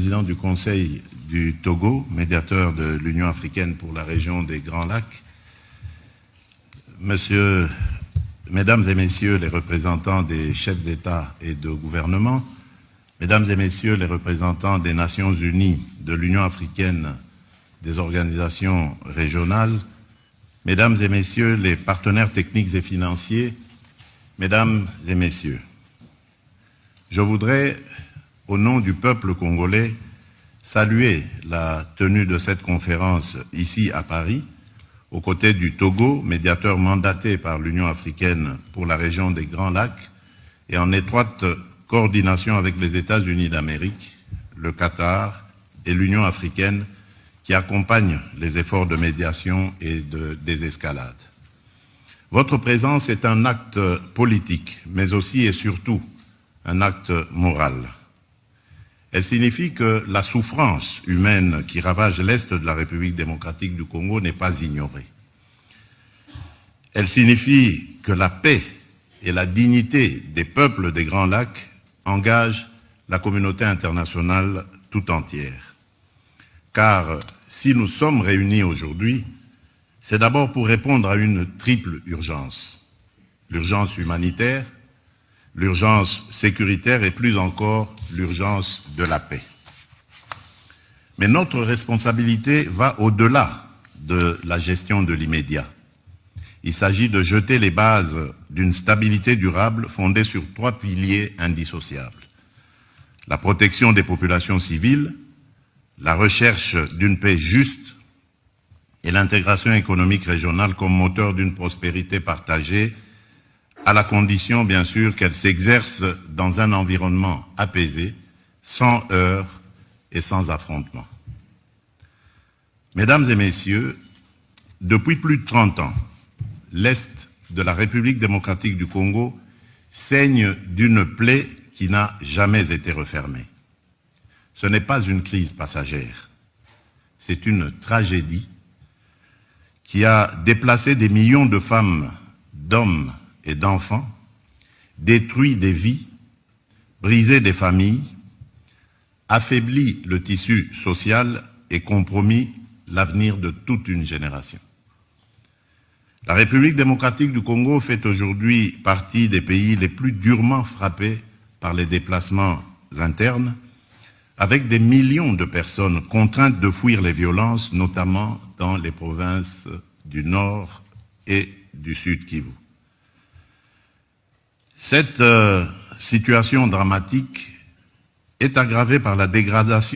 président du Conseil du Togo, médiateur de l'Union africaine pour la région des Grands Lacs, Mesdames et Messieurs les représentants des chefs d'État et de gouvernement, Mesdames et Messieurs les représentants des Nations Unies, de l'Union africaine, des organisations régionales, Mesdames et Messieurs les partenaires techniques et financiers, Mesdames et Messieurs, je voudrais, au nom du peuple congolais, saluer la tenue de cette conférence ici à Paris, aux côtés du Togo, médiateur mandaté par l'Union africaine pour la région des Grands Lacs, et en étroite coordination avec les États-Unis d'Amérique, le Qatar et l'Union africaine qui accompagnent les efforts de médiation et de désescalade. Votre présence est un acte politique, mais aussi et surtout un acte moral. Elle signifie que la souffrance humaine qui ravage l'Est de la République démocratique du Congo n'est pas ignorée. Elle signifie que la paix et la dignité des peuples des Grands Lacs engagent la communauté internationale tout entière. Car si nous sommes réunis aujourd'hui, c'est d'abord pour répondre à une triple urgence. L'urgence humanitaire, l'urgence sécuritaire et plus encore l'urgence de la paix. Mais notre responsabilité va au-delà de la gestion de l'immédiat. Il s'agit de jeter les bases d'une stabilité durable fondée sur 3 piliers indissociables. La protection des populations civiles, la recherche d'une paix juste et l'intégration économique régionale comme moteur d'une prospérité partagée, à la condition, bien sûr, qu'elle s'exerce dans un environnement apaisé, sans heurts et sans affrontements. Mesdames et Messieurs, depuis plus de 30 ans, l'Est de la République démocratique du Congo saigne d'une plaie qui n'a jamais été refermée. Ce n'est pas une crise passagère, c'est une tragédie qui a déplacé des millions de femmes, d'hommes et d'enfants, détruit des vies, brisé des familles, affaibli le tissu social et compromis l'avenir de toute une génération. La République démocratique du Congo fait aujourd'hui partie des pays les plus durement frappés par les déplacements internes, avec des millions de personnes contraintes de fuir les violences, notamment dans les provinces du Nord et du Sud Kivu. Cette situation dramatique est aggravée par la dégradation